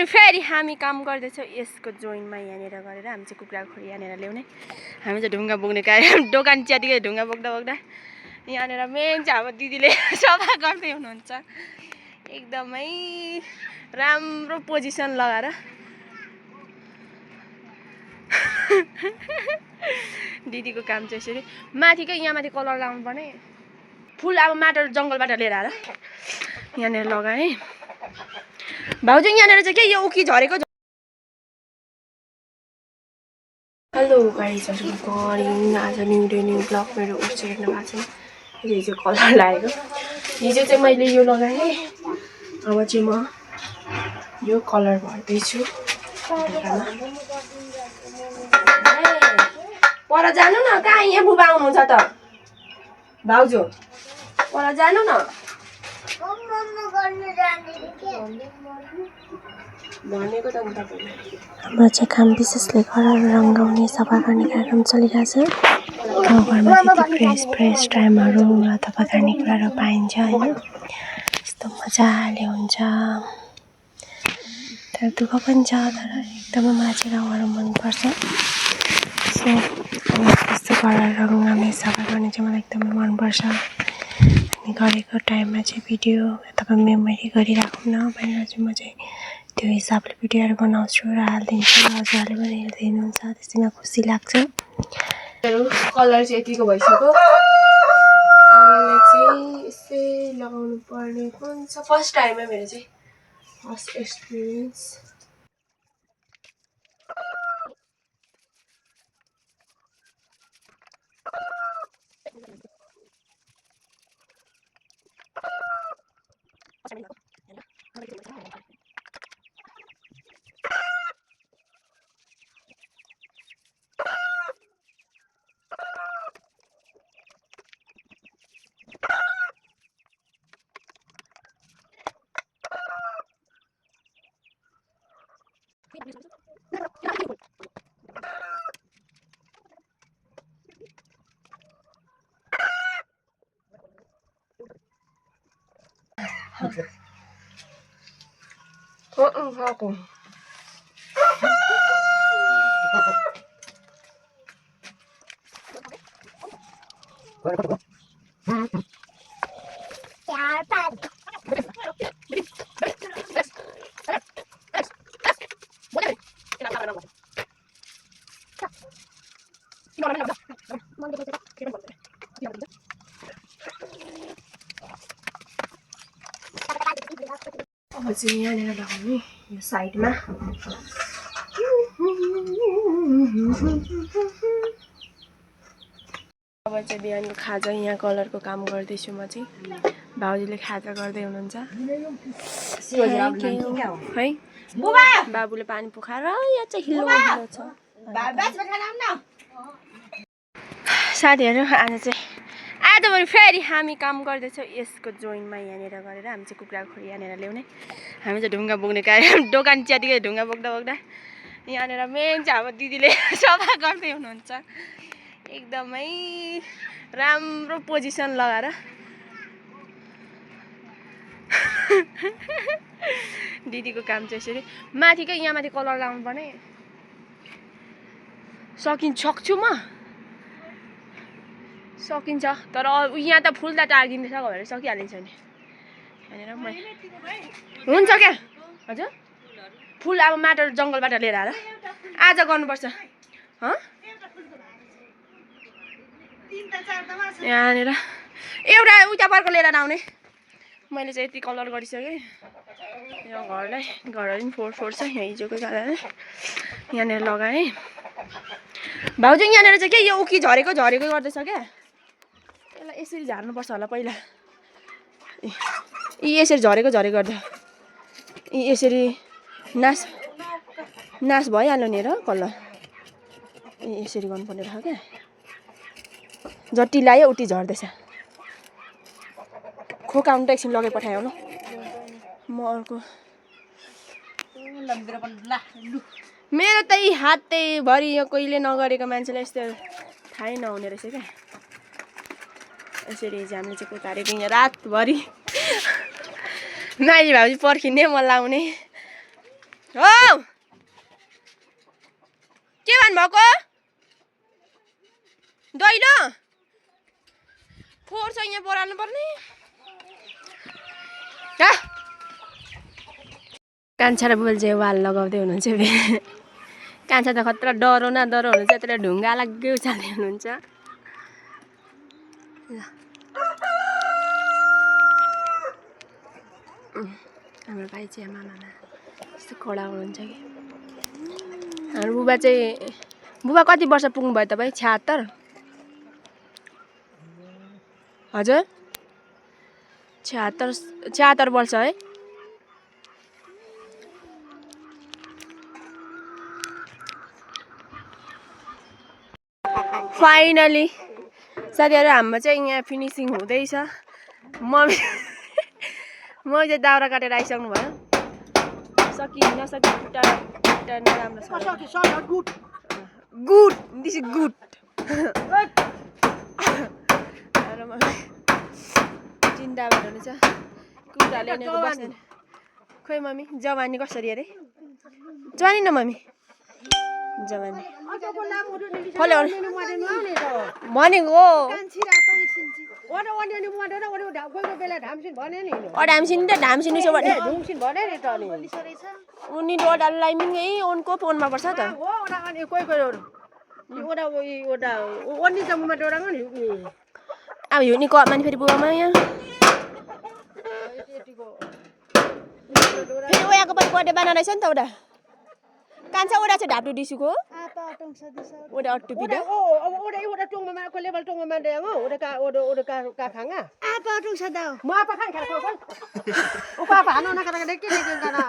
फेरि हामी काम गर्दैछौँ यसको जोइनमा यहाँनिर गरेर हामी चाहिँ कुखुरा खोरी यहाँनिर ल्याउने हामी चाहिँ ढुङ्गा बोक्ने कार्यक्रम दोकान च्यातिकै ढुङ्गा बोक्दा बोक्दा यहाँनिर मेन चाहिँ हाम्रो दिदीले सफा गर्दै हुनुहुन्छ एकदमै राम्रो पोजिसन लगाएर दिदीको काम चाहिँ यसरी माथिकै यहाँ माथि कलर लगाउनु पर्ने फुल अब माटो जङ्गलबाट लिएर आएर यहाँनिर लगाएँ भाउजू यहाँनिर चाहिँ के यो उखी झरेको हेलो गाइजहरु गुड मर्निङ आज न्यू डे न्यू ब्लग मेरो उठ चाहिँ हेर्नु भएको छ हिजो कलर लागेको हिजो चाहिँ मैले यो लगाएँ अब चाहिँ म यो कलर भर्दैछु पर जानु न कहाँ यहाँ बुबा आउनुहुन्छ त भाउजू पर जानु न भनेको त हाम्रो चाहिँ काम विशेषले घरहरू रङ्गाउने सफा गर्ने कार्यक्रम चलिरहेछ गाउँघरमा त्यति फ्रेस टाइमहरू र सफा गर्ने कुराहरू पाइन्छ होइन यस्तो मजाले हुन्छ तर दुःख पनि छ तर एकदमै मलाई चाहिँ गाउँहरू मनपर्छ सो यस्तो घरहरू रङ्गाउने सफा गर्ने चाहिँ मलाई एकदमै मनपर्छ अनि गरेको टाइममा चाहिँ भिडियो अथवा मेमोरी गरिराखौँ न भनेर चाहिँ म चाहिँ त्यो हिसाबले भिडियोहरू बनाउँछु र हालिदिन्छु हजुरहरूले पनि हेर्दै हुनुहुन्छ त्यसैमा खुसी लाग्छ कलर चाहिँ यतिको भइसक्यो अब चाहिँ यसै लगाउनु पर्ने कुन छ फर्स्ट टाइममा मेरो चाहिँ फर्स्ट एक्सपिरियन्स अब चाहिँ यहाँनिर लगाउने यो साइडमा अब चाहिँ बिहानको खाजा यहाँ कलरको काम गर्दैछु म चाहिँ भाउजूले खाजा गर्दै हुनुहुन्छ है बाबुले पानी पोखाएर यहाँ चाहिँ हिलो हिलो छ साथीहरू आज पनि फेरि हामी काम गर्दैछौँ यसको जोइनमा यहाँनिर गरेर हामी चाहिँ कुखुरा खोरी यहाँनिर ल्याउने हामी चाहिँ ढुङ्गा बोक्ने कार्यक्रम दोकान च्यातिकै ढुङ्गा बोक्दा बोक्दा यहाँनिर मेन चाहिँ हाम्रो दिदीले सफा गर्दै हुनुहुन्छ एकदमै राम्रो पोजिसन लगाएर दिदीको काम चाहिँ यसरी माथिकै यहाँ माथि कलर लगाउनु पर्ने सक्छु म सकिन्छ तर यहाँ त फुल त टार्गिँदैछ भनेर सकिहालिन्छ नि यहाँनिर हुन्छ क्या हजुर फुल अब माटो जङ्गलबाट लिएर आएर आज गर्नुपर्छ यहाँनिर एउटा उता पर्को लिएर आउने मैले चाहिँ यति कलर गरिसकेँ यहाँ घरहरू पनि फोहोर छ यहाँ हिजोको कारणले यहाँनिर लगाएँ भाउजू यहाँनिर चाहिँ के यो उखी झरेको गर्दैछ क्या यसलाई यसरी झार्नुपर्छ होला पहिला यी यसरी झरेको गर्दा यी यसरी नाश भइहाल्यो नि र कलर यसरी गर्नुपर्ने रह क्या जति लायो उति झर्दैछ खोकाउनु त एकछिन लगाइ पठायो ल म अर्को मेरो त यी हातैभरि यो कहिले नगरेको मान्छेलाई यस्तो थाहै नहुने रहेछ क्या यसरी हिजो हामीले चाहिँ कोतारेको यहाँ रातभरि नानी भाउजी पर्खिने म लाउने हो के भन्नुभएको दैलो फोहोर छ यहाँ बढाल्नु पर्ने कान्छा र बुबल चाहिँ वाल लगाउँदै हुनुहुन्छ कान्छा त खतरा डरो हुनुहुन्छ त्यसले ढुङ्गा लाग्यो उचाल्दै हुनुहुन्छ हाम्रो भाइ चाहिँ मामा यस्तो कडा हुनुहुन्छ कि हाम्रो बुबा कति वर्ष पुग्नु भयो तपाईँ 76 हजुर 76 वर्ष है फाइनली साथीहरु हाम्रो चाहिँ यहाँ फिनिसिङ हुँदैछ मम्मी चाहिँ दाउरा काटेर आइसक्नु भयो सकी खुट्टा नराम्रो छ गुड दिस इज गुड जिन्दाबाद हुनुहुन्छ कुराले नेको बस्दैन खोइ मम्मी जवानी कसरी अरे जवानी न मम्मी जवानी भनेको ढामसिन छ भने उनी ओडालाई मिङै उनको फोनमा पर्छ त अब हिँड्ने क मानि फेरि बुबामा यहाँ फेरि ओयाको पनि बर्थडे बाना रहेछ नि त उडा कान्छा ओडा चाहिँ ढाप्टु डिसुको ओडा अट्टु बिदा ओडा टोङमा को लेभल टोङमा मान्दै हो ओडा का खाङा apa tung sadao म apa खान खाको ओ पापा हानो न कता के के kana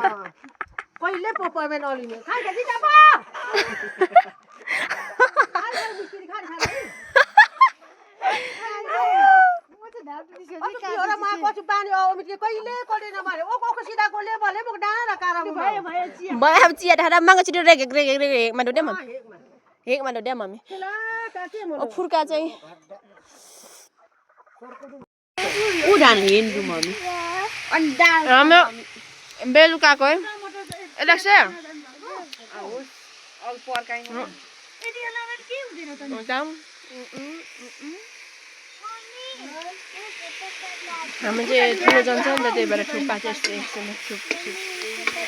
कहिले पोपरमेन अलिने खान खादि जाबा भयो चिया ढाडा माग छिटो रेग मान्डो दे मम्मी हेक मान्डो दे मम्मी फुर्का चाहिँ उडान हिँड्नु मम्मी अन्डा हाम्रो बेलुकाको है एलेक्स अब पर्काइन यदि होला के हुँदैन त हामी चाहिँ ठुलो जान्छ नि त त्यही भएर थुक्पा चाहिँ यस्तो एकछिन